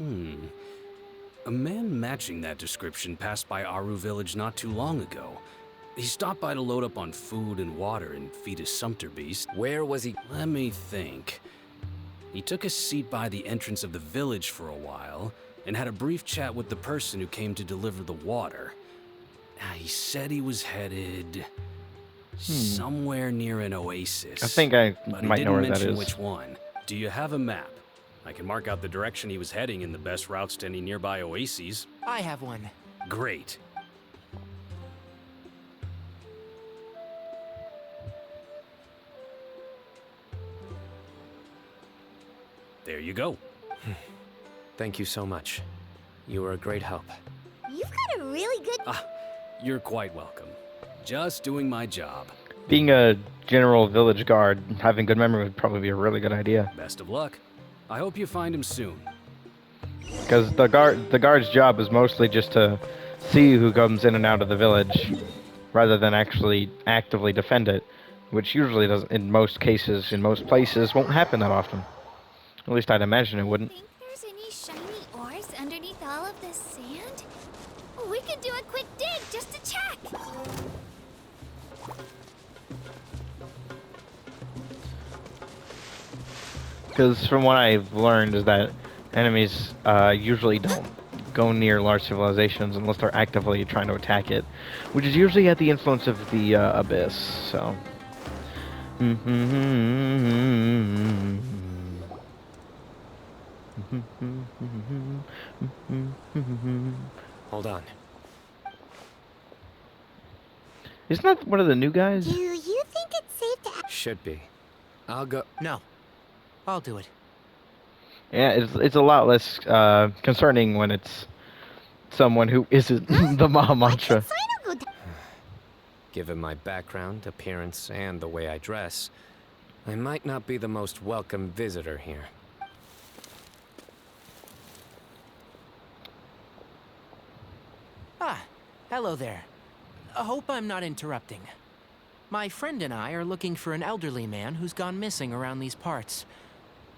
A man matching that description passed by Aru village not too long ago. He stopped by to load up on food and water and feed his sumpter beast. Where was he? Let me think. He took a seat by the entrance of the village for a while and had a brief chat with the person who came to deliver the water. He said he was headed somewhere near an oasis. I think I might know where that But he didn't mention is. which one. Do you have a map? I can mark out the direction he was heading and the best routes to any nearby oases. I have one. Great. There you go. Thank you so much. You were a great help. You've got a really good... You're quite welcome. Just doing my job. Being a general village guard, having good memory would probably be a really good idea. Best of luck. I hope you find him soon. Because the guard's job is mostly just to see who comes in and out of the village, rather than actually actively defend it, which usually doesn't, in most cases, in most places, won't happen that often. At least I'd imagine it wouldn't. Think there's any shiny ores underneath all of this sand? We could do a quick dig just to check. Because from what I've learned is that enemies usually don't go near large civilizations unless they're actively trying to attack it, which is usually at the influence of the abyss. So. Hold on. Isn't that one of the new guys? Do you think it's safe to... Should be. I'll go. No. I'll do it. Yeah, it's a lot less concerning when it's someone who isn't the Maha Mantra. Cyno go down? Given my background, appearance, and the way I dress, I might not be the most welcome visitor here. Ah, hello there. I hope I'm not interrupting. My friend and I are looking for an elderly man who's gone missing around these parts.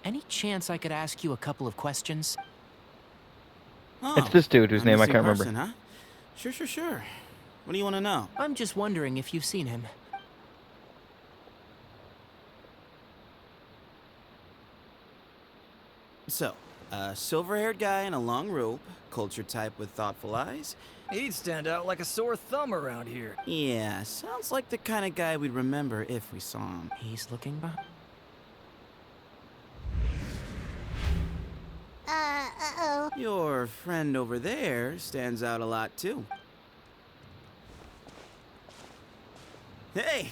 Any chance I could ask you a couple of questions? It's this dude whose name I can't remember. Huh? Sure. What do you want to know? I'm just wondering if you've seen him. So, a silver-haired guy in a long robe, culture type with thoughtful eyes. He'd stand out like a sore thumb around here. Yeah, sounds like the kind of guy we'd remember if we saw him. He's looking behind. Uh-oh. Your friend over there stands out a lot, too. Hey,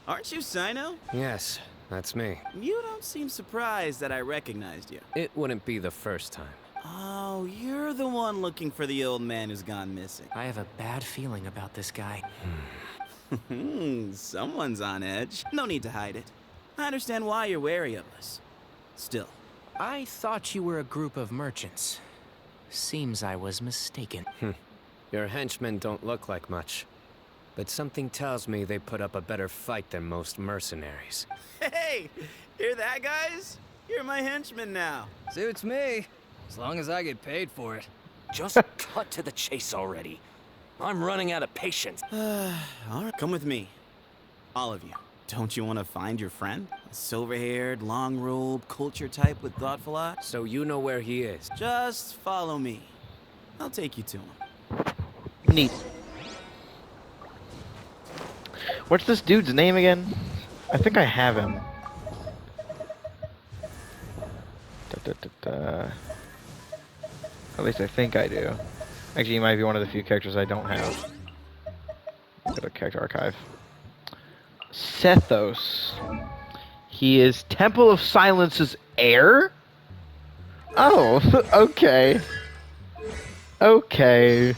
aren't you Cyno? Yes, that's me. You don't seem surprised that I recognized you. It wouldn't be the first time. Oh, you're the one looking for the old man who's gone missing. I have a bad feeling about this guy. Someone's on edge. No need to hide it. I understand why you're wary of us. Still, I thought you were a group of merchants. Seems I was mistaken. Your henchmen don't look like much, but something tells me they put up a better fight than most mercenaries. hey, hear that, guys? You're my henchman now. Suits me, as long as I get paid for it. Just cut to the chase already. I'm running out of patience. All right, come with me. All of you. Don't you want to find your friend? A silver-haired, long-robed, culture type with thoughtful eyes? So you know where he is. Just follow me. I'll take you to him. Neat. What's this dude's name again? I think I have him. At least I think I do. Actually, he might be one of the few characters I don't have. Go to character archive. Sethos. He is Temple of Silence's heir? Oh, okay. Okay.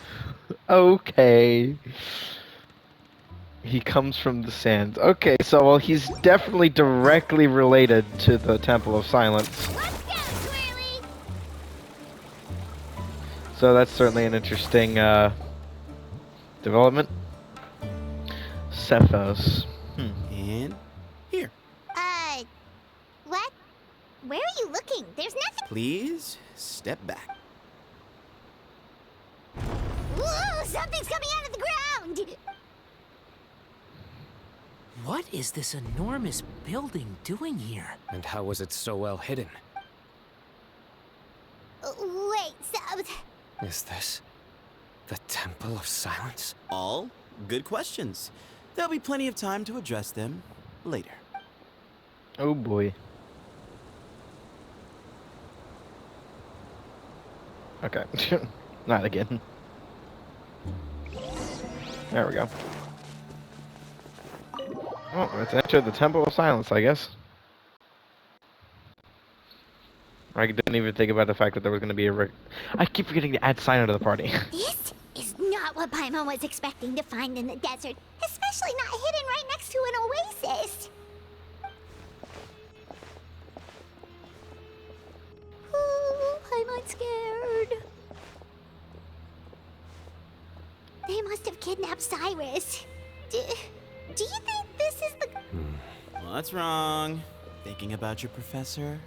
He comes from the sands. Okay, so well, he's definitely directly related to the Temple of Silence. Let's go, Twirly! So that's certainly an interesting development. Cephos. And here. What? Where are you looking? There's nothing... Please, step back. Something's coming out of the ground! What is this enormous building doing here? And how was it so well hidden? Wait, so... Is this the Temple of Silence? All good questions. There'll be plenty of time to address them later. Oh boy. Okay. Not again. There we go. Oh, let's enter the Temple of Silence, I guess. I didn't even think about the fact that there was going to be a... I keep forgetting to add Cyno to the party. This is not what Paimon was expecting to find in the desert, especially not hidden right next to an oasis. Ooh, Paimon's scared. They must have kidnapped Cyrus. Do you think this is the... What's wrong? Thinking about your professor?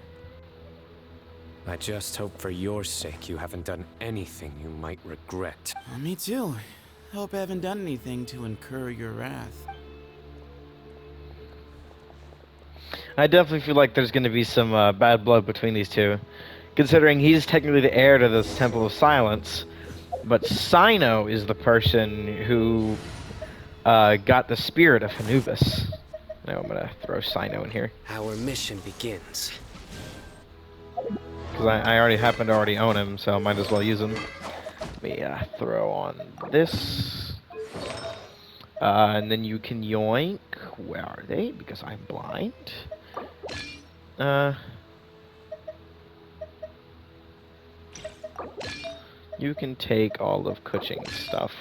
I just hope for your sake you haven't done anything you might regret. Me too. Hope I haven't done anything to incur your wrath. I definitely feel like there's going to be some bad blood between these two, considering he's technically the heir to this Temple of Silence, but Cyno is the person who got the spirit of Anubis. Now I'm going to throw Cyno in here, Our mission begins. because I already happen to already own him, so I might as well use him. Let me throw on this. And then you can yoink. Where are they? Because I'm blind. You can take all of Kuching's stuff.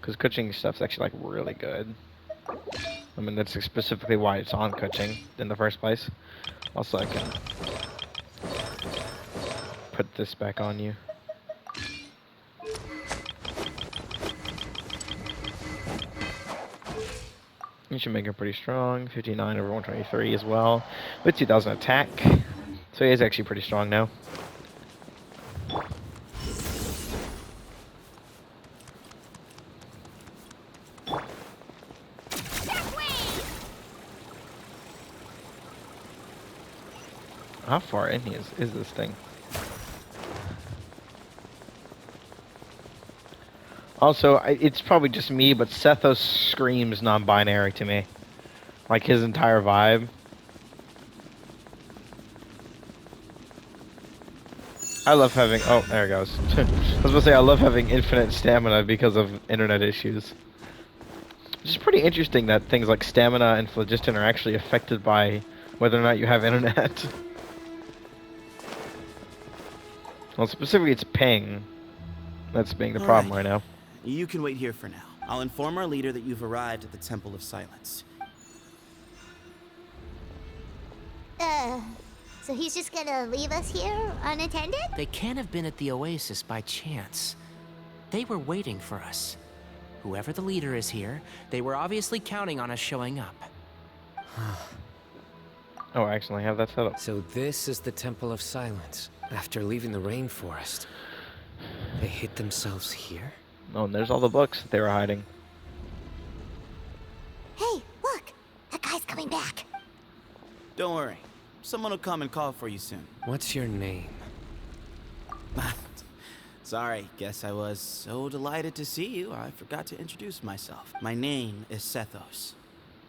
Because Kuching's stuff's actually like really good. I mean, that's specifically why it's on Kuching in the first place. Also, I can put this back on you. You should make him pretty strong. 59 over 123 as well. With 2000 attack. So he is actually pretty strong now. How far in is this thing? Also, it's probably just me, but Sethos screams non-binary to me. Like his entire vibe. I love having... Oh, there it goes. I was gonna say I love having infinite stamina because of internet issues. Which is pretty interesting that things like stamina and phlogiston are actually affected by whether or not you have internet. Well, specifically it's ping. That's being the problem right now. You can wait here for now. I'll inform our leader that you've arrived at the Temple of Silence. So he's just gonna leave us here unattended? They can't have been at the oasis by chance. They were waiting for us. Whoever the leader is here, they were obviously counting on us showing up. Oh, I actually have that set up. So this is the Temple of Silence. After leaving the rainforest, they hid themselves here? Oh, and there's all the books that they were hiding. Hey, look! That guy's coming back. Don't worry. Someone will come and call for you soon. What's your name? Sorry, guess I was so delighted to see you, I forgot to introduce myself. My name is Sethos.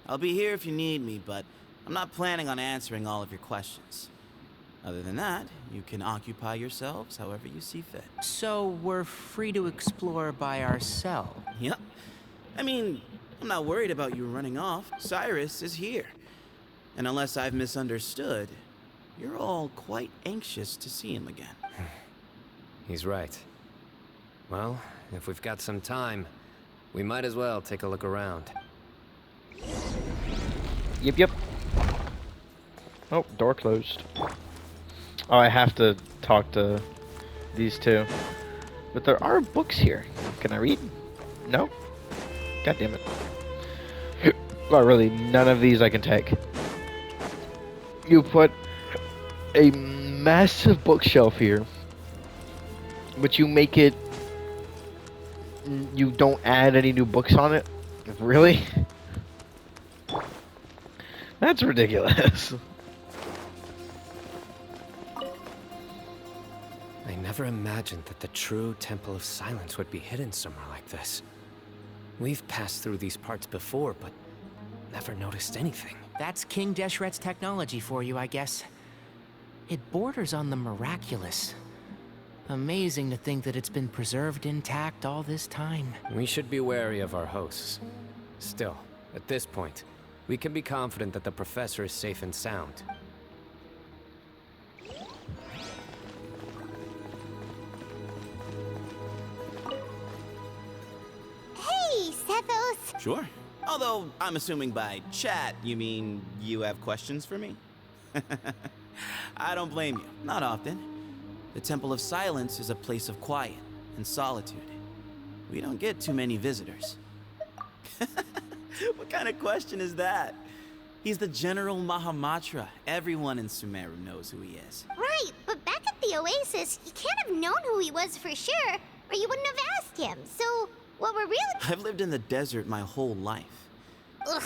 I'll be here if you need me, but I'm not planning on answering all of your questions. Other than that, you can occupy yourselves however you see fit. So we're free to explore by ourselves. Yep. I mean, I'm not worried about you running off. Cyrus is here. And unless I've misunderstood, you're all quite anxious to see him again. He's right. Well, if we've got some time, we might as well take a look around. Yep. Oh, door closed. Oh, I have to talk to these two. But there are books here. Can I read? No? God damn it. Well, really, none of these I can take. You put a massive bookshelf here, but you make it You don't add any new books on it? Really? That's ridiculous. I never imagined that the true Temple of Silence would be hidden somewhere like this. We've passed through these parts before, but never noticed anything. That's King Deshret's technology for you, I guess. It borders on the miraculous. Amazing to think that it's been preserved intact all this time. We should be wary of our hosts. Still, at this point, we can be confident that the professor is safe and sound. Hey, Sethos! Sure. Although, I'm assuming by chat, you mean you have questions for me? I don't blame you. Not often. The Temple of Silence is a place of quiet and solitude. We don't get too many visitors. What kind of question is that? He's the General Mahamatra. Everyone in Sumeru knows who he is. Right, but back at the Oasis, you can't have known who he was for sure, or you wouldn't have asked him. So, what we're really— I've lived in the desert my whole life. Ugh,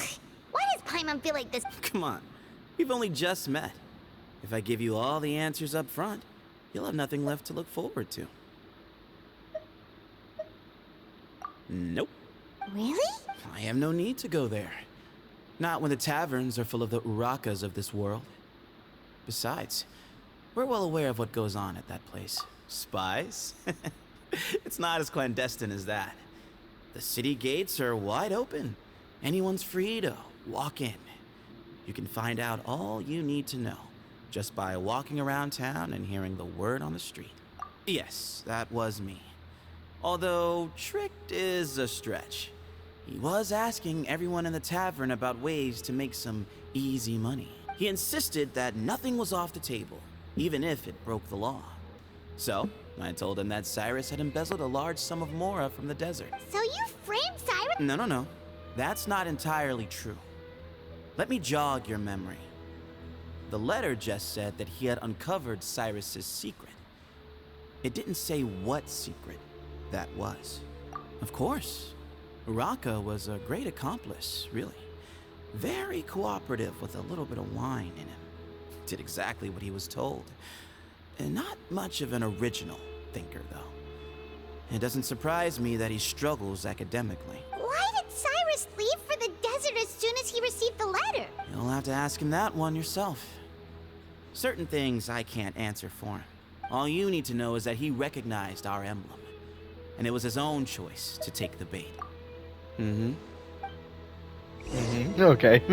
why does Paimon feel like this? Come on, we've only just met. If I give you all the answers up front, you'll have nothing left to look forward to. Nope. Really? I have no need to go there. Not when the taverns are full of the Urakas of this world. Besides, we're well aware of what goes on at that place. Spies? It's not as clandestine as that. The city gates are wide open. Anyone's free to walk in. You can find out all you need to know just by walking around town and hearing the word on the street. Yes, that was me. Although tricked is a stretch. He was asking everyone in the tavern about ways to make some easy money. He insisted that nothing was off the table, even if it broke the law. So, I told him that Cyrus had embezzled a large sum of mora from the desert. So you framed Cyrus? No. That's not entirely true. Let me jog your memory. The letter just said that he had uncovered Cyrus's secret. It didn't say what secret that was. Of course, Uraka was a great accomplice, really. Very cooperative with a little bit of wine in him. Did exactly what he was told. And not much of an original thinker, though. It doesn't surprise me that he struggles academically. Why did Cyrus leave for the desert as soon as he received the letter? You'll have to ask him that one yourself. Certain things I can't answer for him. All you need to know is that he recognized our emblem. And it was his own choice to take the bait. Okay.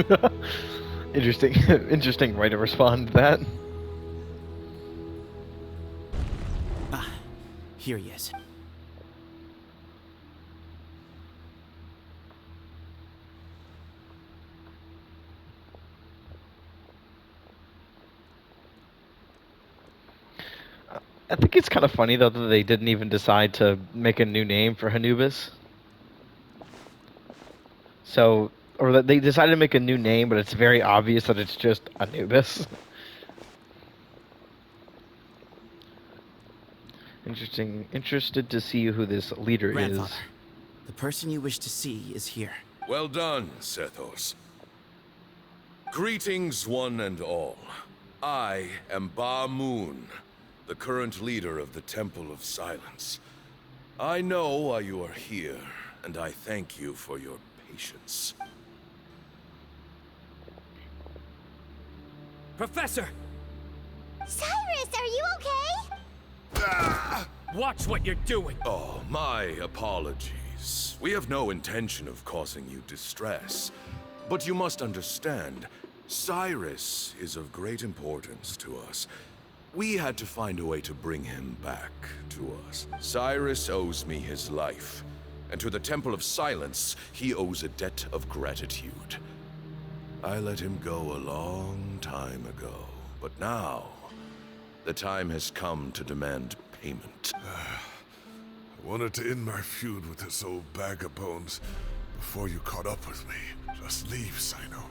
Interesting. Interesting way to respond to that. Ah, here he is. I think it's kind of funny though that they didn't even decide to make a new name for Anubis. So, or that they decided to make a new name, but it's very obvious that it's just Anubis. Interesting. Interested to see who this leader Grandfather, is. the person you wish to see is here. Well done, Sethos. Greetings, one and all. I am Ba Moon, the current leader of the Temple of Silence. I know why you are here, and I thank you for your patience. Professor! Cyrus, are you okay? Watch what you're doing! Oh, my apologies. We have no intention of causing you distress. But you must understand, Cyrus is of great importance to us. We had to find a way to bring him back to us. Cyrus owes me his life, and to the Temple of Silence, he owes a debt of gratitude. I let him go a long time ago, but now, the time has come to demand payment. I wanted to end my feud with this old bag of bones before you caught up with me. Just leave, Cyno.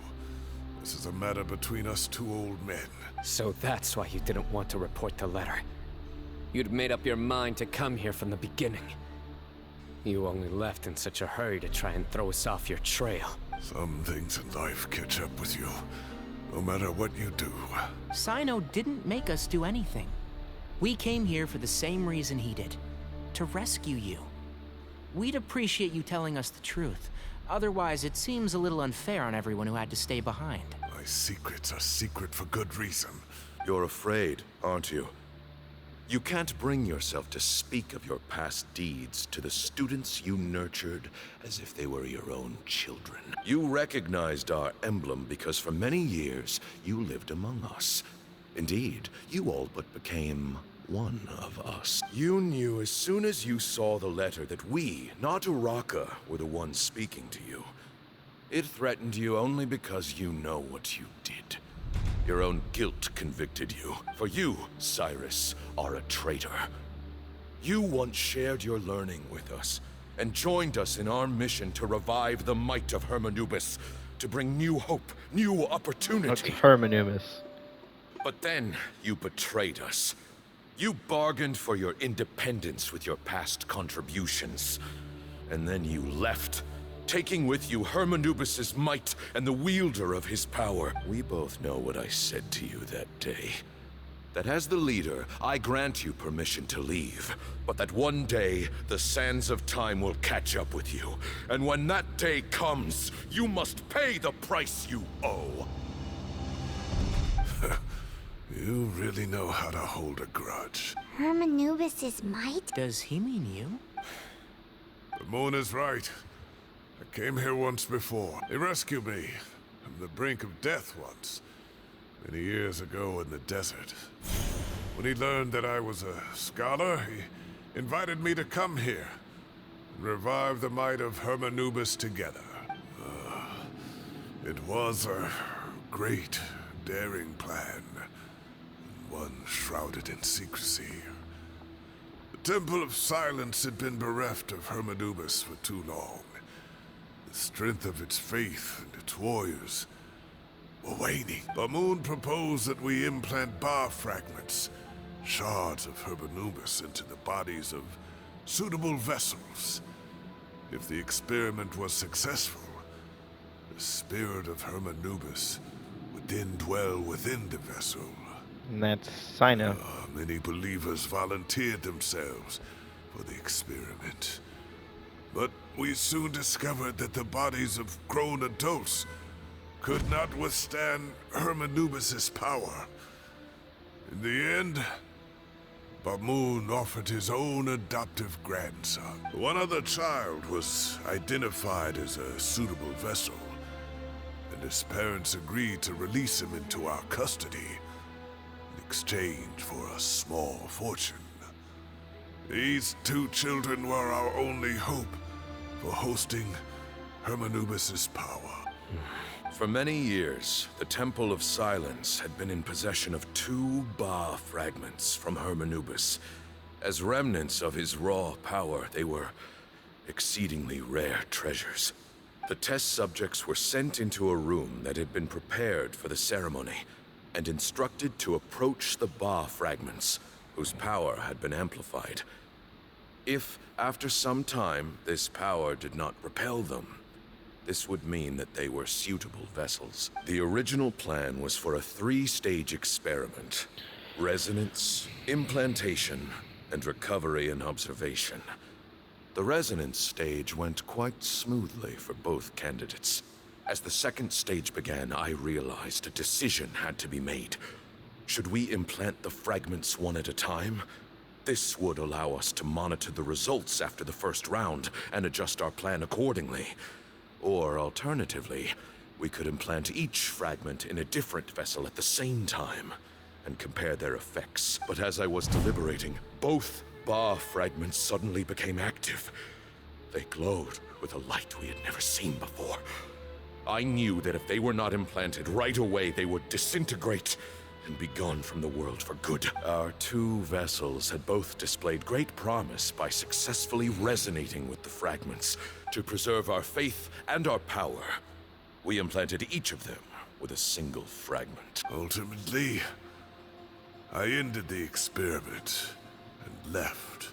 This is a matter between us two old men. So that's why you didn't want to report the letter. You'd made up your mind to come here from the beginning. You only left in such a hurry to try and throw us off your trail. Some things in life catch up with you, no matter what you do. Cyno didn't make us do anything. We came here for the same reason he did, to rescue you. We'd appreciate you telling us the truth. Otherwise, it seems a little unfair on everyone who had to stay behind. My secrets are secret for good reason. You're afraid, aren't you? You can't bring yourself to speak of your past deeds to the students you nurtured as if they were your own children. You recognized our emblem because for many years you lived among us. Indeed, you all but became one of us. You knew as soon as you saw the letter that we, not Uraka, were the ones speaking to you. It threatened you only because you know what you did. Your own guilt convicted you. For you, Cyrus, are a traitor. You once shared your learning with us, and joined us in our mission to revive the might of Hermanubis, to bring new hope, new opportunity. Hermanubis. But then, you betrayed us. You bargained for your independence with your past contributions. And then you left, taking with you Hermanubis' might and the wielder of his power. We both know what I said to you that day. That as the leader, I grant you permission to leave. But that one day, the sands of time will catch up with you. And when that day comes, you must pay the price you owe. You really know how to hold a grudge. Hermanubis' might? Does he mean you? The moon is right. I came here once before. He rescued me from the brink of death once, many years ago in the desert. When he learned that I was a scholar, he invited me to come here and revive the might of Hermanubis together. It was a great, daring plan, one shrouded in secrecy. The Temple of Silence had been bereft of Hermanubis for too long. The strength of its faith and its warriors were waning. Bamoon proposed that we implant bar fragments, shards of Hermanubis, into the bodies of suitable vessels. If the experiment was successful, the spirit of Hermanubis would then dwell within the vessel. And that's Cyno. Many believers volunteered themselves for the experiment. But we soon discovered that the bodies of grown adults could not withstand Hermanubis' power. In the end, Bamoon offered his own adoptive grandson. One other child was identified as a suitable vessel, and his parents agreed to release him into our custody in exchange for a small fortune. These two children were our only hope for hosting Hermanubis' power. For many years, the Temple of Silence had been in possession of 2 Ba fragments from Hermanubis. As remnants of his raw power, they were exceedingly rare treasures. The test subjects were sent into a room that had been prepared for the ceremony, and instructed to approach the Ba fragments, whose power had been amplified. If, after some time, this power did not repel them, this would mean that they were suitable vessels. The original plan was for a 3-stage experiment: resonance, implantation, and recovery and observation. The resonance stage went quite smoothly for both candidates. As the 2nd stage began, I realized a decision had to be made. Should we implant the fragments one at a time? This would allow us to monitor the results after the first round and adjust our plan accordingly. Or alternatively, we could implant each fragment in a different vessel at the same time and compare their effects. But as I was deliberating, both Ba fragments suddenly became active. They glowed with a light we had never seen before. I knew that if they were not implanted right away, they would disintegrate and be gone from the world for good. Our 2 vessels had both displayed great promise by successfully resonating with the fragments to preserve our faith and our power. We implanted each of them with a single fragment. Ultimately, I ended the experiment and left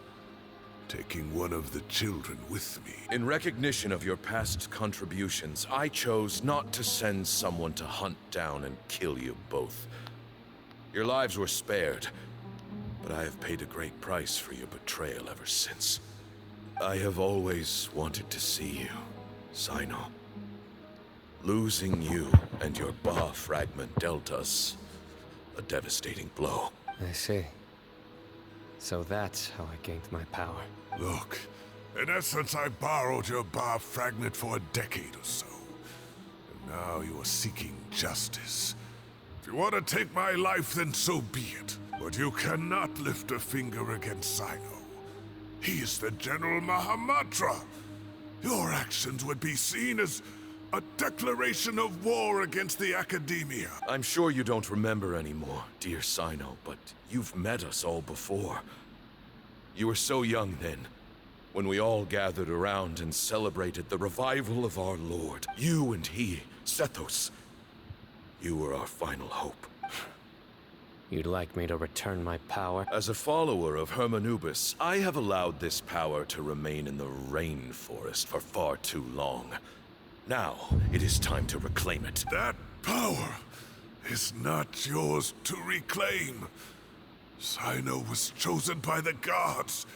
taking one of the children with me. In recognition of your past contributions, I chose not to send someone to hunt down and kill you both. Your lives were spared, but I have paid a great price for your betrayal ever since. I have always wanted to see you, Cyno. Losing you and your Ba fragment dealt us a devastating blow. I see. So that's how I gained my power. Look, in essence, I borrowed your Ba fragment for a decade or so. And now you are seeking justice. If you want to take my life, then so be it. But you cannot lift a finger against Cyno. He is the General Mahamatra. Your actions would be seen as a declaration of war against the Academia. I'm sure you don't remember anymore, dear Cyno, but you've met us all before. You were so young then, when we all gathered around and celebrated the revival of our Lord. You and he, Sethos, you were our final hope. You'd like me to return my power? As a follower of Hermanubis, I have allowed this power to remain in the rainforest for far too long. Now, it is time to reclaim it. That power is not yours to reclaim. Cyno was chosen by the gods.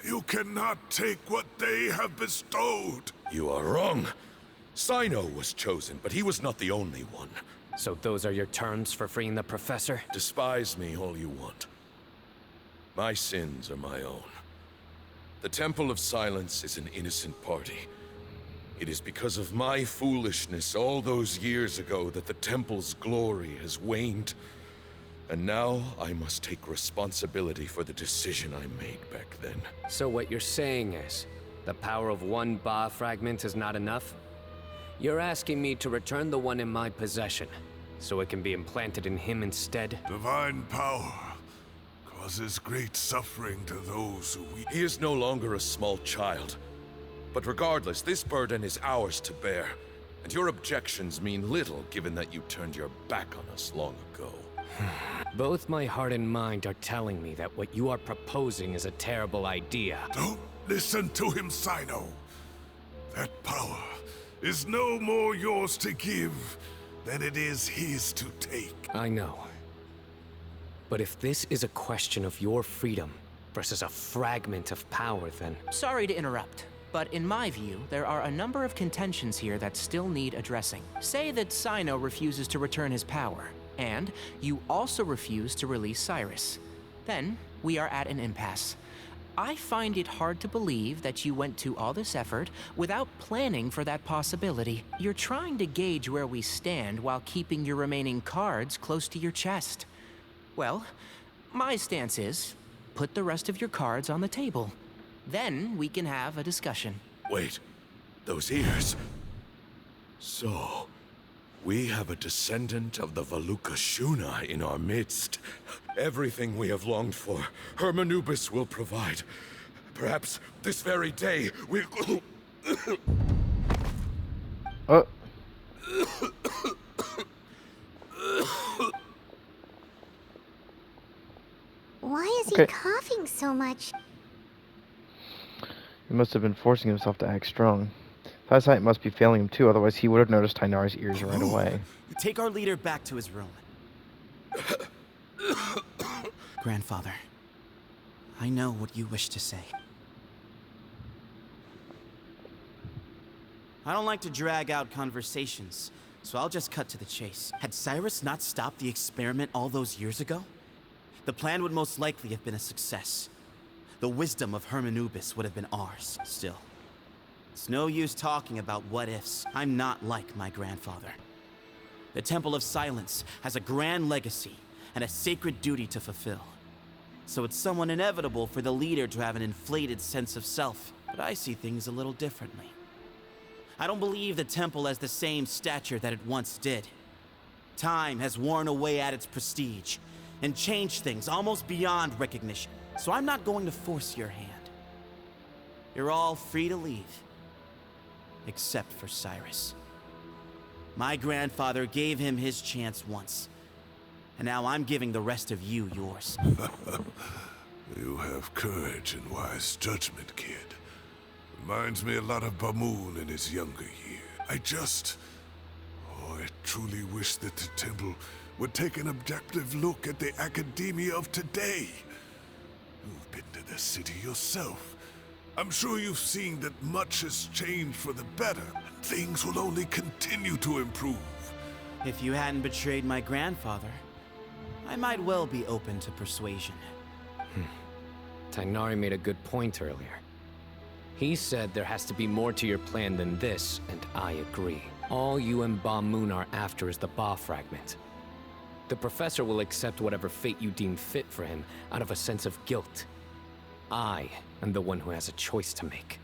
You cannot take what they have bestowed. You are wrong. Cyno was chosen, but he was not the only one. So those are your terms for freeing the professor? Despise me all you want. My sins are my own. The Temple of Silence is an innocent party. It is because of my foolishness all those years ago that the Temple's glory has waned. And now I must take responsibility for the decision I made back then. So what you're saying is, the power of one Ba fragment is not enough? You're asking me to return the one in my possession, so it can be implanted in him instead? Divine power causes great suffering to those who we... He is no longer a small child. But regardless, this burden is ours to bear. And your objections mean little, given that you turned your back on us long ago. Both my heart and mind are telling me that what you are proposing is a terrible idea. Don't listen to him, Cyno. That power is no more yours to give than it is his to take. I know. But if this is a question of your freedom versus a fragment of power, then... Sorry to interrupt, but in my view, there are a number of contentions here that still need addressing. Say that Cyno refuses to return his power, and you also refuse to release Cyrus. Then, we are at an impasse. I find it hard to believe that you went to all this effort without planning for that possibility. You're trying to gauge where we stand while keeping your remaining cards close to your chest. Well, my stance is, put the rest of your cards on the table. Then we can have a discussion. Wait, those ears. So, we have a descendant of the Valukashuna in our midst. Everything we have longed for, Hermanubis will provide. Perhaps this very day we... Why is he coughing so much? He must have been forcing himself to act strong. His eyesight must be failing him too, otherwise he would have noticed Tainari's ears right away. Take our leader back to his room. Grandfather, I know what you wish to say. I don't like to drag out conversations, so I'll just cut to the chase. Had Cyrus not stopped the experiment all those years ago, the plan would most likely have been a success. The wisdom of Hermanubis would have been ours, still. It's no use talking about what-ifs. I'm not like my grandfather. The Temple of Silence has a grand legacy and a sacred duty to fulfill. So it's somewhat inevitable for the leader to have an inflated sense of self. But I see things a little differently. I don't believe the temple has the same stature that it once did. Time has worn away at its prestige and changed things almost beyond recognition. So I'm not going to force your hand. You're all free to leave. Except for Cyrus. My grandfather gave him his chance once. And now I'm giving the rest of you yours. You have courage and wise judgment, kid. Reminds me a lot of Bamoon in his younger years. I truly wish that the temple would take an objective look at the academia of today. You've been to the city yourself. I'm sure you've seen that much has changed for the better, and things will only continue to improve. If you hadn't betrayed my grandfather, I might well be open to persuasion. Tainari made a good point earlier. He said there has to be more to your plan than this, and I agree. All you and Ba Moon are after is the Ba fragment. The professor will accept whatever fate you deem fit for him out of a sense of guilt. I am the one who has a choice to make.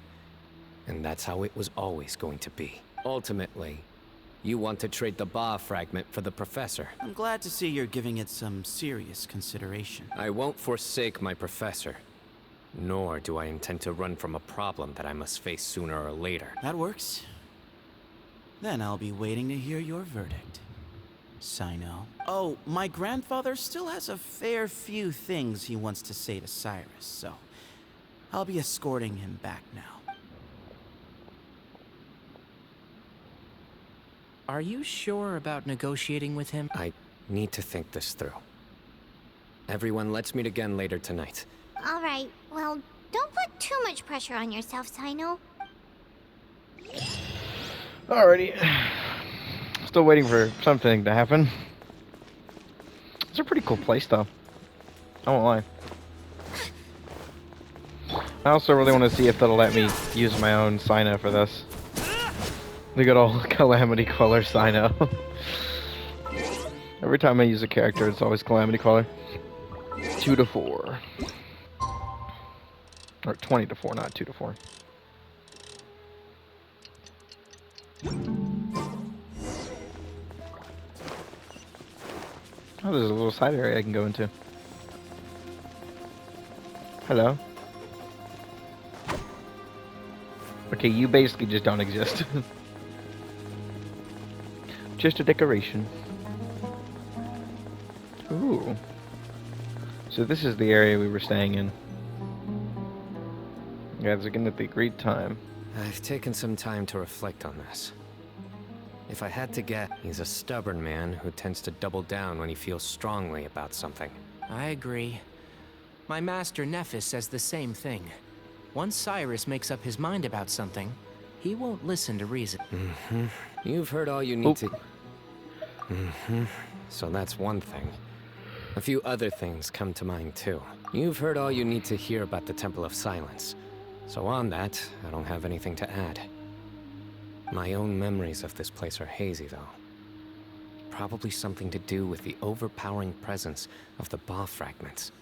And that's how it was always going to be. Ultimately, you want to trade the Ba fragment for the professor. I'm glad to see you're giving it some serious consideration. I won't forsake my professor. Nor do I intend to run from a problem that I must face sooner or later. That works. Then I'll be waiting to hear your verdict, Cyno. Oh, my grandfather still has a fair few things he wants to say to Cyrus, so I'll be escorting him back now. Are you sure about negotiating with him? I need to think this through. Everyone, let's meet again later tonight. All right, well, don't put too much pressure on yourself, Cyno. Alrighty. Still waiting for something to happen. It's a pretty cool place, though. I won't lie. I also really want to see if they'll let me use my own Cyno for this. The good old Calamity Queller Cyno. Every time I use a character, it's always Calamity Queller. 2 to 4. Or 20 to 4, not 2 to 4. Oh, there's a little side area I can go into. Hello. Okay, you basically just don't exist. Just a decoration. Ooh. So this is the area we were staying in. You guys are getting at the agreed time. I've taken some time to reflect on this. If I had to guess, he's a stubborn man who tends to double down when he feels strongly about something. I agree. My master Nephis says the same thing. Once Cyrus makes up his mind about something, he won't listen to reason. You've heard all you need to... So that's one thing. A few other things come to mind too. You've heard all you need to hear about the Temple of Silence. So on that, I don't have anything to add. My own memories of this place are hazy, though. Probably something to do with the overpowering presence of the Ba fragments.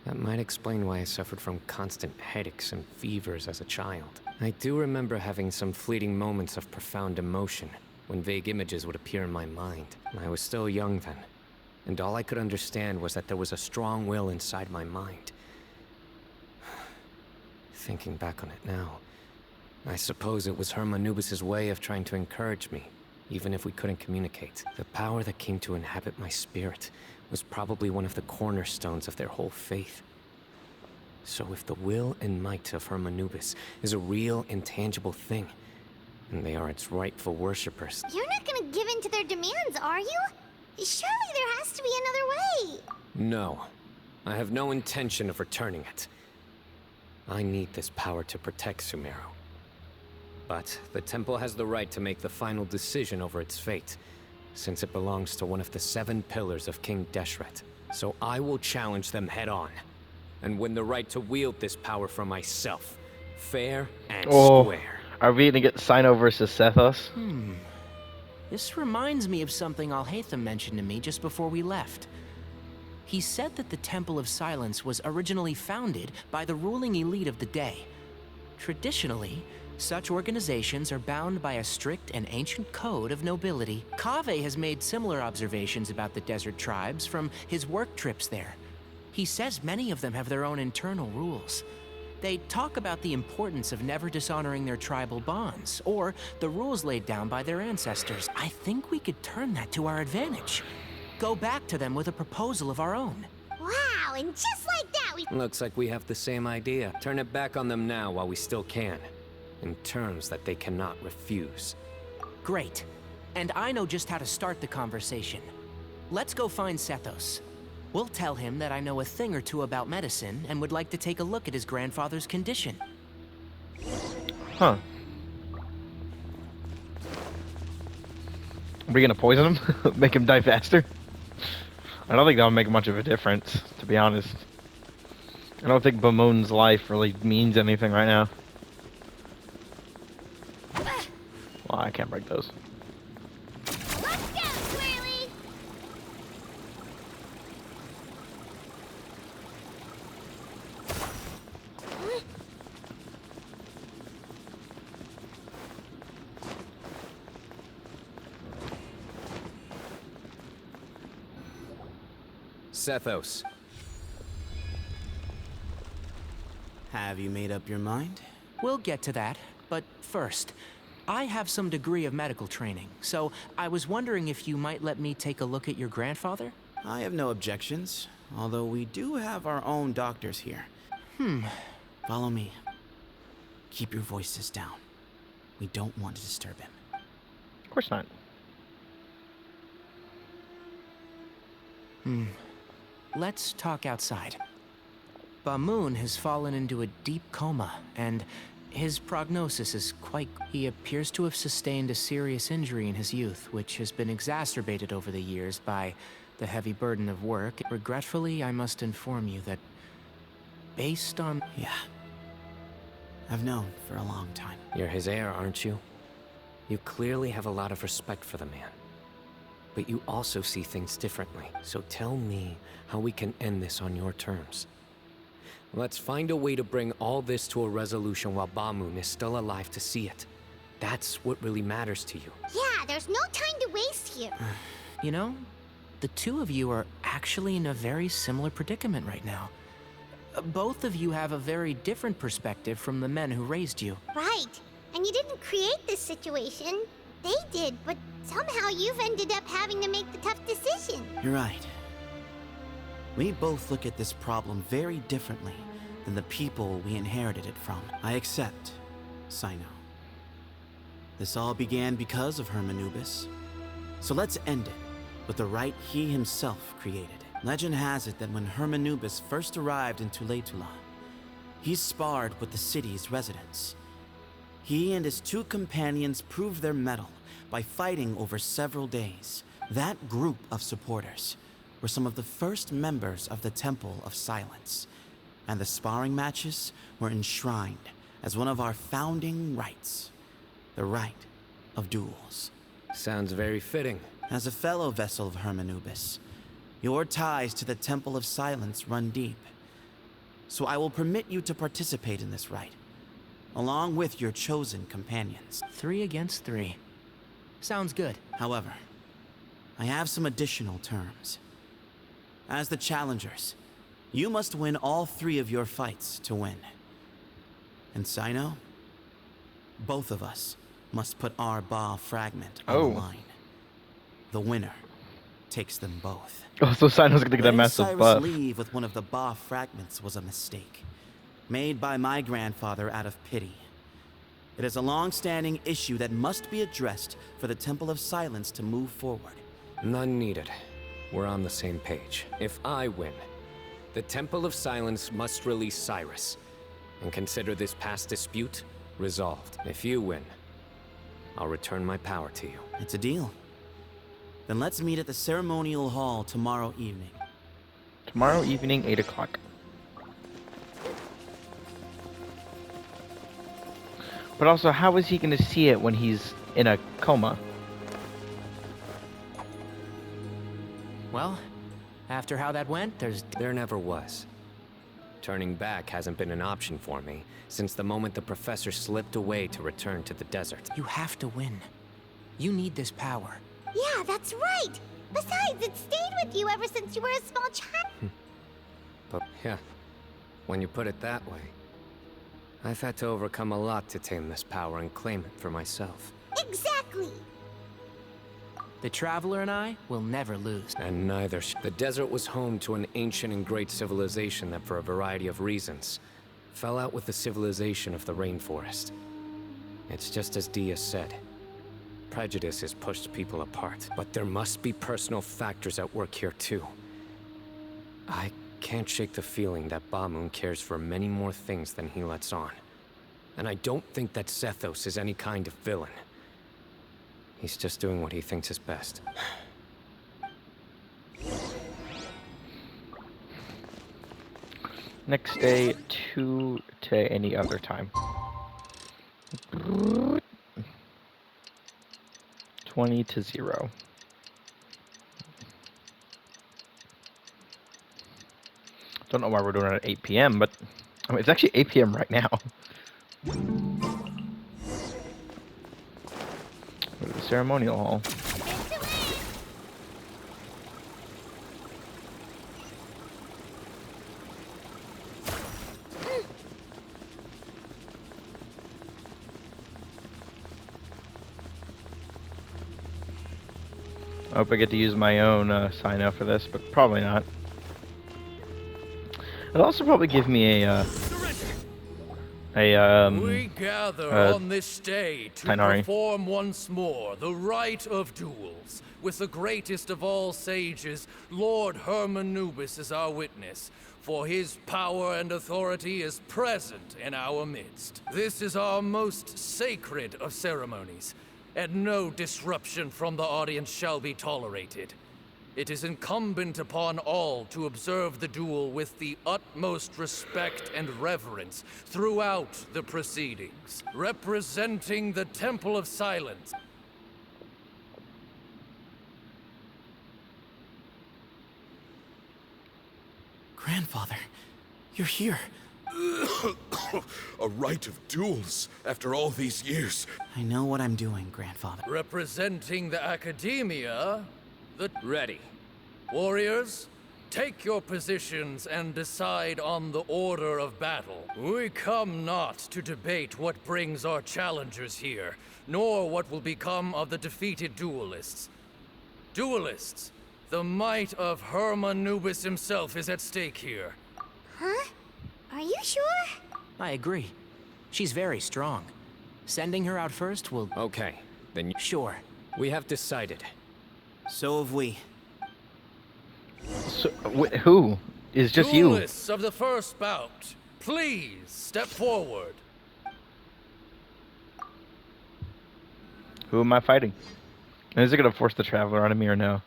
That might explain why I suffered from constant headaches and fevers as a child. I do remember having some fleeting moments of profound emotion when vague images would appear in my mind. I was still young then, and all I could understand was that there was a strong will inside my mind. Thinking back on it now, I suppose it was Hermanubis' way of trying to encourage me, even if we couldn't communicate. The power that came to inhabit my spirit was probably one of the cornerstones of their whole faith. So if the will and might of Hermanubis is a real, intangible thing, and they are its rightful worshippers... You're not gonna give in to their demands, are you? Surely there has to be another way. No. I have no intention of returning it. I need this power to protect Sumeru. But the temple has the right to make the final decision over its fate, since it belongs to one of the 7 pillars of King Deshret. So I will challenge them head-on, and win the right to wield this power for myself, fair and square. Are we gonna get Cyno versus Sethos? This reminds me of something Alhaitham mentioned to me just before we left. He said that the Temple of Silence was originally founded by the ruling elite of the day. Traditionally, such organizations are bound by a strict and ancient code of nobility. Kaveh has made similar observations about the desert tribes from his work trips there. He says many of them have their own internal rules. They talk about the importance of never dishonoring their tribal bonds, or the rules laid down by their ancestors. I think we could turn that to our advantage. Go back to them with a proposal of our own. Wow, and just like that, we... Looks like we have the same idea. Turn it back on them now while we still can. In terms that they cannot refuse. Great. And I know just how to start the conversation. Let's go find Sethos. We'll tell him that I know a thing or two about medicine and would like to take a look at his grandfather's condition. Huh. Are we gonna poison him? Make him die faster? I don't think that'll make much of a difference, to be honest. I don't think Bamoon's life really means anything right now. Well, I can't break those. Let's go, Swirly! Sethos. Have you made up your mind? We'll get to that, but first, I have some degree of medical training, so I was wondering if you might let me take a look at your grandfather? I have no objections, although we do have our own doctors here. Follow me. Keep your voices down. We don't want to disturb him. Of course not. Let's talk outside. Bamoon has fallen into a deep coma, and his prognosis is quite... He appears to have sustained a serious injury in his youth, which has been exacerbated over the years by the heavy burden of work. Regretfully, I must inform you that based on... Yeah. I've known for a long time. You're his heir, aren't you? You clearly have a lot of respect for the man. But you also see things differently. So tell me how we can end this on your terms. Let's find a way to bring all this to a resolution while Bamoon is still alive to see it. That's what really matters to you. Yeah, there's no time to waste here. You know, the two of you are actually in a very similar predicament right now. Both of you have a very different perspective from the men who raised you. Right. And you didn't create this situation. They did, but somehow you've ended up having to make the tough decision. You're right. We both look at this problem very differently than the people we inherited it from. I accept, Cyno. This all began because of Hermanubis. So let's end it with the rite he himself created. Legend has it that when Hermanubis first arrived in Tuletula, he sparred with the city's residents. He and his two companions proved their mettle by fighting over several days. That group of supporters were some of the first members of the Temple of Silence, and the sparring matches were enshrined as one of our founding rites, the rite of duels. Sounds very fitting. As a fellow vessel of Hermanubis, your ties to the Temple of Silence run deep, so I will permit you to participate in this rite, along with your chosen companions. 3 against 3. Sounds good. However, I have some additional terms. As the challengers, you must win all 3 of your fights to win. And Cyno, both of us must put our Ba fragment on the line. The winner takes them both. Oh, so Cyno's gonna get that massive Cyrus buff. leave with one of the Ba fragments was a mistake, made by my grandfather out of pity. It is a long-standing issue that must be addressed for the Temple of Silence to move forward. None needed. We're on the same page. If I win, the Temple of Silence must release Cyrus, and consider this past dispute resolved. If you win, I'll return my power to you. It's a deal. Then let's meet at the ceremonial hall tomorrow evening. Tomorrow evening, 8 o'clock. But also, how is he gonna see it when he's in a coma? Well, after how that went, There never was. Turning back hasn't been an option for me since the moment the professor slipped away to return to the desert. You have to win. You need this power. Yeah, that's right. Besides, it stayed with you ever since you were a small child. But yeah, when you put it that way, I've had to overcome a lot to tame this power and claim it for myself. Exactly. The Traveler and I will never lose. And neither the desert was home to an ancient and great civilization that, for a variety of reasons, fell out with the civilization of the rainforest. It's just as Dia said. Prejudice has pushed people apart, but there must be personal factors at work here too. I can't shake the feeling that Bamoon cares for many more things than he lets on. And I don't think that Sethos is any kind of villain. He's just doing what he thinks is best. Next day, 2 to any other time. 20 to 0. Don't know why we're doing it at 8 p.m., but I mean, it's actually 8 p.m. right now. Go to the ceremonial hall. I hope I get to use my own Cyno for this, but probably not. It'll also probably give me we gather on this day to Tainari. perform once more the rite of duels, with the greatest of all sages, Lord Hermanubis, as our witness, for his power and authority is present in our midst. This is our most sacred of ceremonies, and no disruption from the audience shall be tolerated. It is incumbent upon all to observe the duel with the utmost respect and reverence throughout the proceedings. Representing the Temple of Silence. Grandfather, you're here. A rite of duels after all these years. I know what I'm doing, Grandfather. Representing the Academia, Ready. Warriors, take your positions and decide on the order of battle. We come not to debate what brings our challengers here, nor what will become of the defeated duelists. Duelists, the might of Hermanubis himself is at stake here. Huh? Are you sure? I agree. She's very strong. Sending her out first will... Okay, then Sure. we have decided. So have we. So, who? Is just you. Duelists of the first bout, please step forward. Who am I fighting? And is it gonna force the Traveler onto me or no?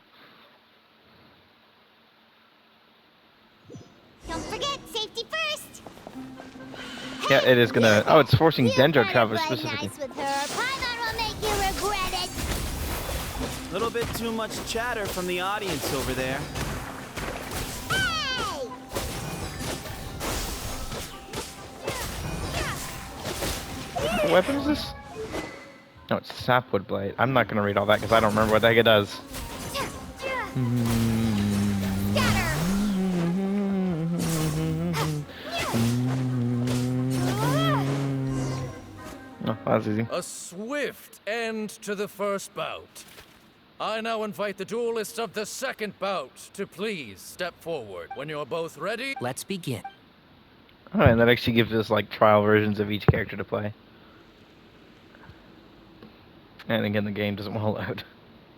Don't forget, safety first. Yeah, it is gonna. Oh, it's forcing You Dendro better Traveler play specifically. nice with her. Paimon will make you regret it. A little bit too much chatter from the audience over there. Hey! What weapon is this? No, it's Sapwood Blade. I'm not gonna read all that because I don't remember what the heck it does. Oh, that's easy. A swift end to the first bout. I now invite the duelists of the second bout to please step forward. When you're both ready, Let's begin. Oh, and that actually gives us like trial versions of each character to play. And again, the game doesn't want to load.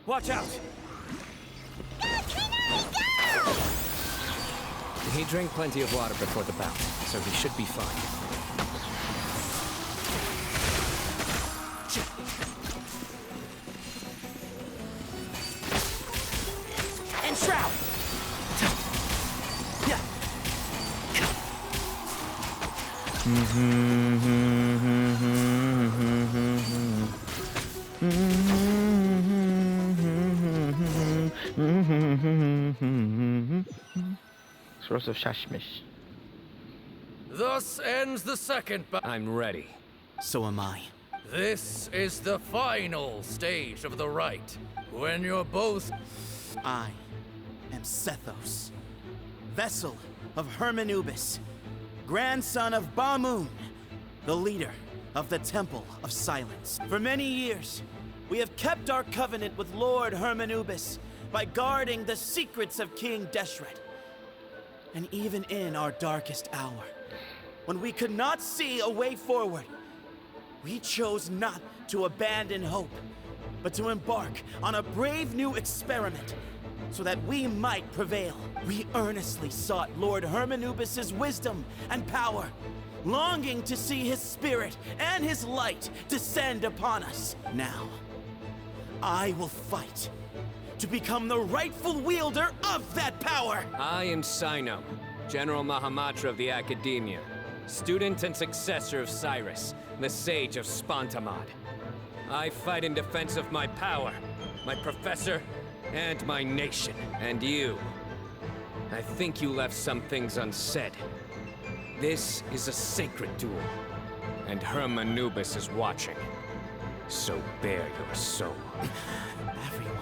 Watch out! Go, Trinity, go! He drank plenty of water before the bout, so he should be fine. And shroud! Yeah. Source of Shashmish. thus ends the second bout. I'm ready. So am I. This is the final stage of the rite. When you're both... I am Sethos, vessel of Hermanubis, grandson of Bamoon, the leader of the Temple of Silence. For many years, We have kept our covenant with Lord Hermanubis by guarding the secrets of King Deshret. And even in our darkest hour, when we could not see a way forward, we chose not to abandon hope, but to embark on a brave new experiment so that we might prevail. We earnestly sought Lord Hermanubis' wisdom and power, longing to see his spirit and his light descend upon us. Now, I will fight to become the rightful wielder of that power! I am Cyno, General Mahamatra of the Academia, student and successor of Cyrus, the Sage of Spantamad. I fight in defense of my power, my professor, and my nation. And you. I think you left some things unsaid. This is a sacred duel, and Hermanubis is watching. So bare your soul. Everyone,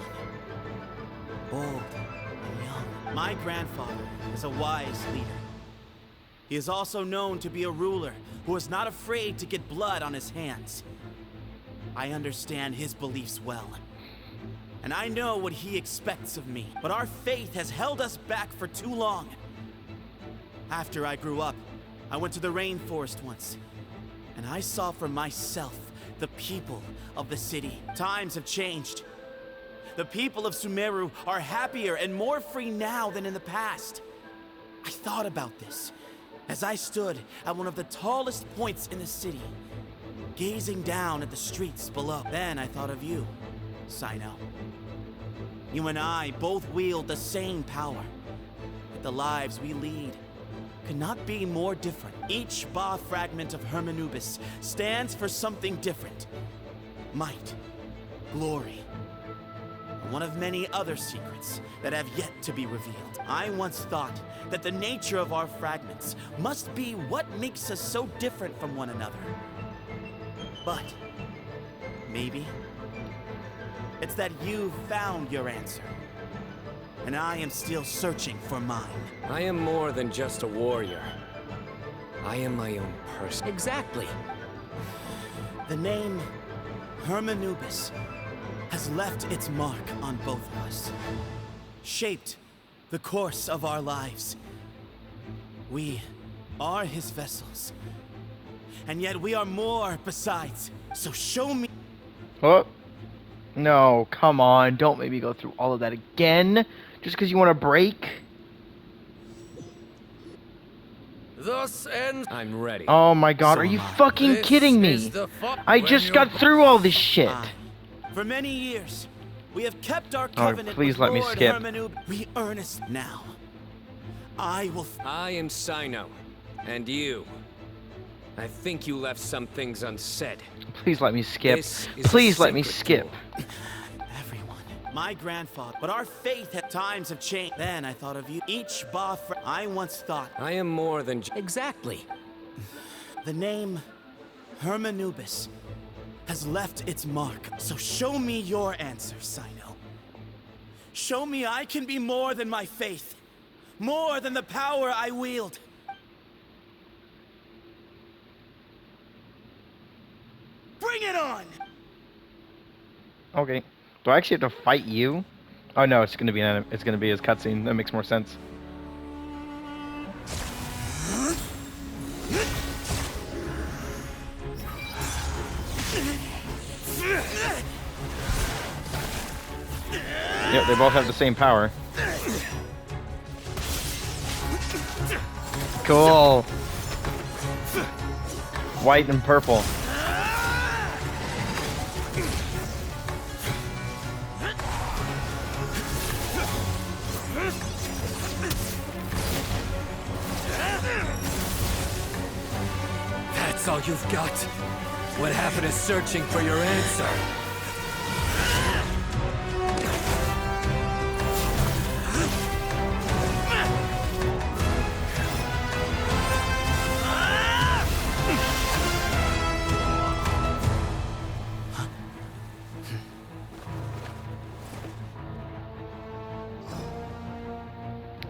old and young. My grandfather is a wise leader. He is also known to be a ruler who is not afraid to get blood on his hands. I understand his beliefs well, and I know what he expects of me. But our faith has held us back for too long. After I grew up, I went to the rainforest once, and I saw for myself the people of the city. Times have changed. The people of Sumeru are happier and more free now than in the past. I thought about this as I stood at one of the tallest points in the city, gazing down at the streets below. Then I thought of you, Cyno. You and I both wield the same power, but the lives we lead could not be more different. Each Ba fragment of Hermanubis stands for something different. Might, glory, and one of many other secrets that have yet to be revealed. I once thought that the nature of our fragments must be what makes us so different from one another. But maybe it's that you found your answer, and I am still searching for mine. I am more than just a warrior. I am my own person. Exactly. The name Hermanubis has left its mark on both of us, shaped the course of our lives. We are his vessels, and yet we are more besides. So show me. Oh. No, come on. Don't make me go through all of that again. Just because you want a break. Thus ends. I'm ready. Oh my god, So are you am I. fucking This kidding me? is the I when just you're got through all this shit. For many years, we have kept our Oh, covenant please with let me Lord skip. Hermanubis. We earnest now. I will. I am Cyno, and you. I think you left some things unsaid. Please let me skip. This is a Please let me sacred skip. duel. Everyone. My grandfather. But our faith at times have changed. Then I thought of you. Each Ba I once thought. I am more than Exactly. The name Hermanubis has left its mark. So show me your answer, Cyno. Show me I can be more than my faith. More than the power I wield. Bring it on! Okay. Do I actually have to fight you? Oh no, it's gonna be his cutscene. That makes more sense. Yep, they both have the same power. Cool. White and purple. That's all you've got. What happened is searching for your answer.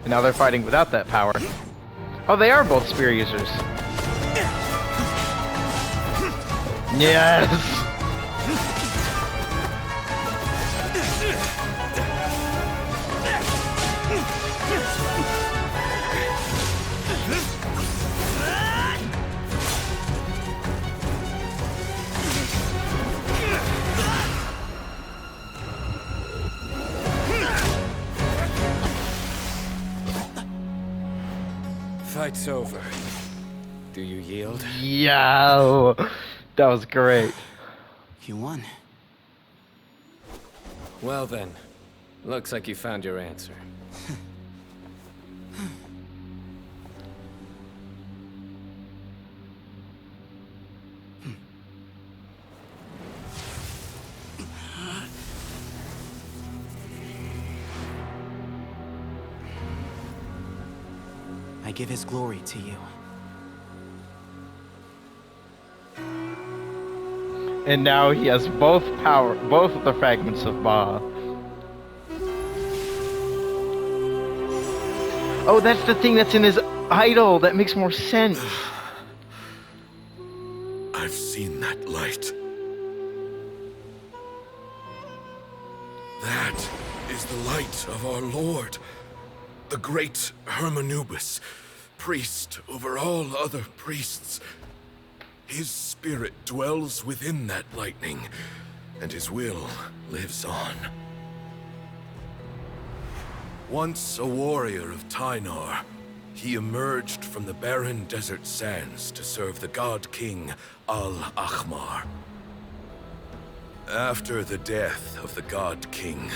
And now they're fighting without that power. Oh, they are both spear users. Yes! fight's over. Do you yield? Yo, that was great. You won. Well then, looks like you found your answer. I give his glory to you. And now he has both of the fragments of Ba. Oh, that's the thing that's in his idol. That makes more sense. I've seen that light. That is the light of our Lord, the great Hermanubis, priest over all other priests. His spirit dwells within that lightning, and his will lives on. Once a warrior of Tynar, he emerged from the barren desert sands to serve the god king Al-Ahmar. After the death of the god king,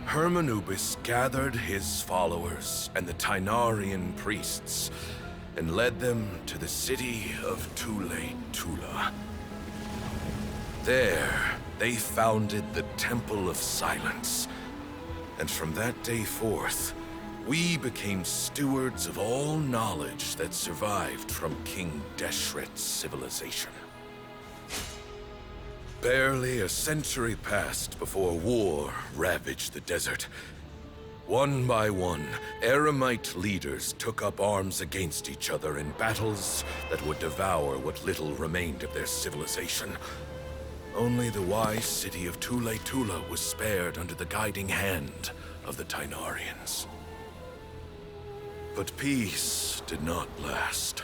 Hermanubis gathered his followers and the Tynarian priests and led them to the city of Tule-Tula. There, they founded the Temple of Silence, and from that day forth, we became stewards of all knowledge that survived from King Deshret's civilization. Barely a century passed before war ravaged the desert. One by one, Eremite leaders took up arms against each other in battles that would devour what little remained of their civilization. Only the wise city of Tule-Tula was spared under the guiding hand of the Tynarians. But peace did not last.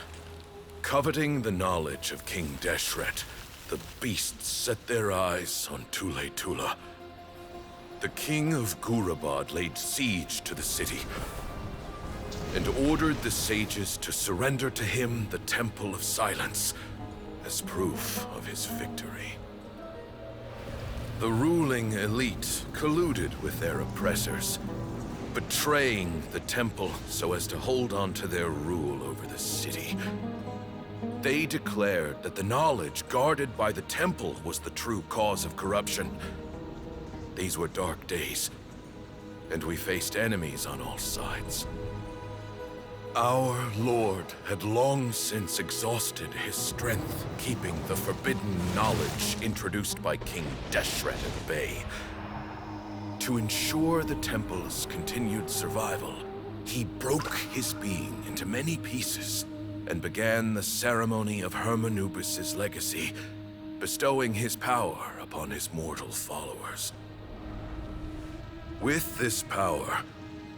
Coveting the knowledge of King Deshret, the beasts set their eyes on Tule-Tula. The king of Gurabad laid siege to the city and ordered the sages to surrender to him the Temple of Silence as proof of his victory. The ruling elite colluded with their oppressors, betraying the temple so as to hold on to their rule over the city. They declared that the knowledge guarded by the temple was the true cause of corruption. These were dark days, and we faced enemies on all sides. Our Lord had long since exhausted his strength, keeping the forbidden knowledge introduced by King Deshret at bay. To ensure the temple's continued survival, he broke his being into many pieces and began the ceremony of Hermanubis' legacy, bestowing his power upon his mortal followers. With this power,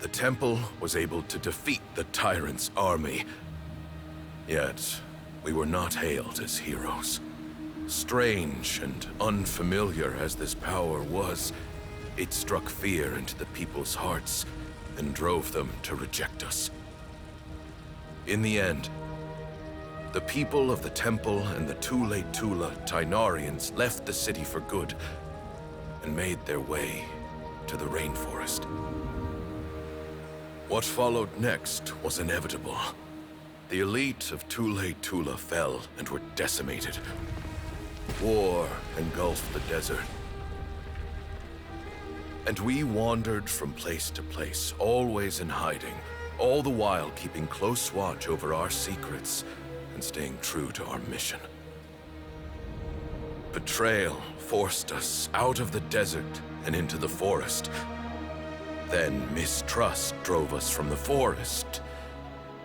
the temple was able to defeat the tyrant's army. Yet, we were not hailed as heroes. Strange and unfamiliar as this power was, it struck fear into the people's hearts and drove them to reject us. In the end, the people of the temple and the Tule-Tula Tynarians left the city for good and made their way to the rainforest. What followed next was inevitable. The elite of Tule-Tula fell and were decimated. War engulfed the desert. And we wandered from place to place, always in hiding, all the while keeping close watch over our secrets and staying true to our mission. Betrayal forced us out of the desert and into the forest. Then mistrust drove us from the forest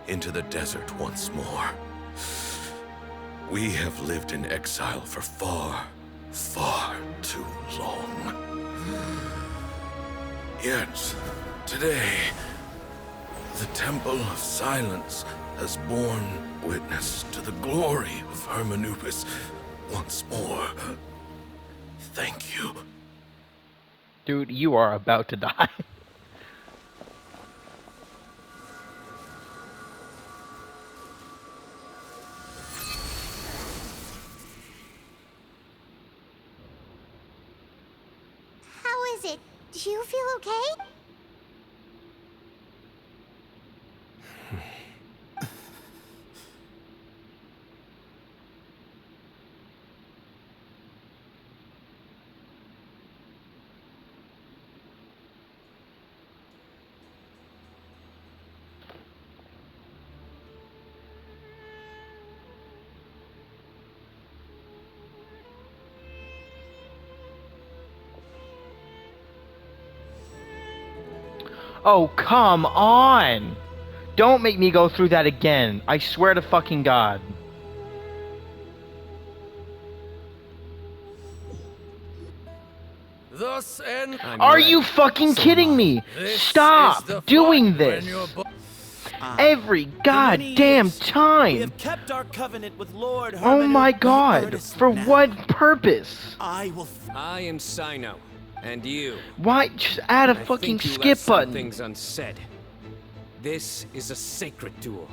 into the desert once more. We have lived in exile for far, far too long. Yet, today, the Temple of Silence has borne witness to the glory of Hermanubis once more. Thank you. Dude, you are about to die. Do you feel okay? Oh, come on! Don't make me go through that again. I swear to fucking God. Thus end. Are you fucking kidding me? Stop doing this! Every goddamn time! We have kept our covenant with Lord Oh my Hermanubis God! earnest For now. what purpose? I will. I am Cyno, and you. Why? Just add a I fucking think you skip left some button. things unsaid. This is a sacred duel.